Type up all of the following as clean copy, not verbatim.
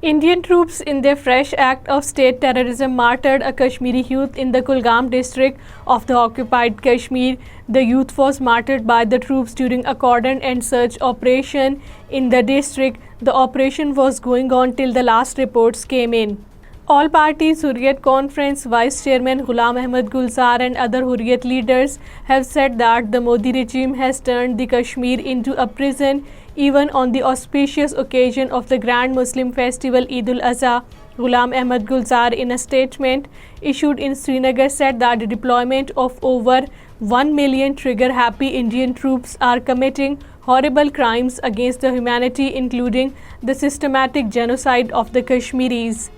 Indian troops in their fresh act of state terrorism martyred a Kashmiri youth in the Kulgam district of the occupied Kashmir. The youth was martyred by the troops during a cordon and search operation in the district. The operation was going on till the last reports came in. All parties Hurriyat Conference Vice Chairman Ghulam Ahmed Gulzar and other Hurriyat leaders have said that the Modi regime has turned the Kashmir into a prison even on the auspicious occasion of the grand Muslim festival Eid al-Azha. Ghulam Ahmed Gulzar, in a statement issued in Srinagar, said that the deployment of over 1 million trigger-happy Indian troops are committing horrible crimes against the humanity, including the systematic genocide of the Kashmiris.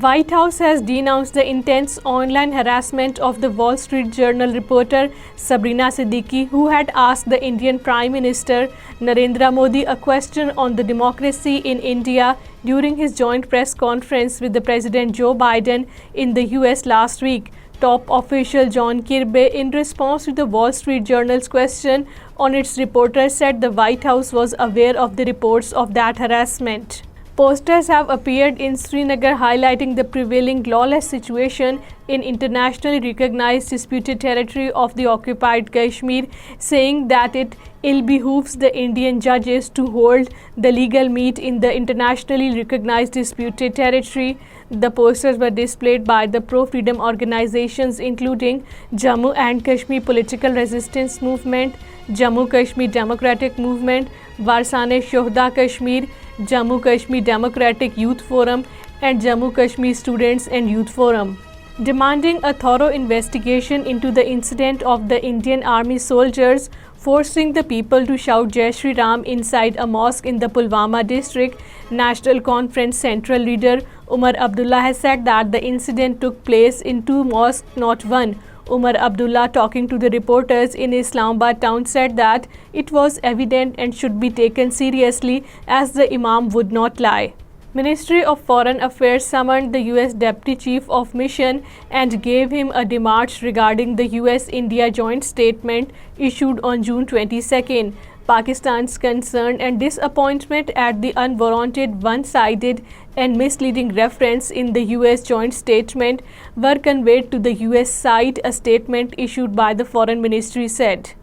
White House has denounced the intense online harassment of the Wall Street Journal reporter Sabrina Siddiqui, who had asked the Indian Prime Minister Narendra Modi a question on the democracy in India during his joint press conference with the President Joe Biden in the US last week. Top official John Kirby, in response to the Wall Street Journal's question on its reporter, said the White House was aware of the reports of that harassment. Posters have appeared in Srinagar highlighting the prevailing lawless situation in internationally recognized disputed territory of the occupied Kashmir, saying that it ill behooves the Indian judges to hold the legal meet in the internationally recognized disputed territory. The posters were displayed by the pro-freedom organizations including Jammu and Kashmir Political Resistance Movement, Jammu Kashmir Democratic Movement, Varsane Shohda Kashmir, Jammu Kashmir Democratic Youth Forum and Jammu Kashmir Students and Youth Forum, demanding a thorough investigation into the incident of the Indian Army soldiers forcing the people to shout Jai Shri Ram inside a mosque in the Pulwama district. National Conference Central leader Umar Abdullah has said that the incident took place in two mosques, not one. Umar Abdullah, talking to the reporters in Islamabad town, said that it was evident and should be taken seriously as the Imam would not lie. Ministry of Foreign Affairs summoned the US Deputy Chief of Mission and gave him a démarche regarding the US-India joint statement issued on June 22nd. Pakistan's concern and disappointment at the unwarranted, one-sided and misleading reference in the US joint statement were conveyed to the US side, a statement issued by the Foreign Ministry said.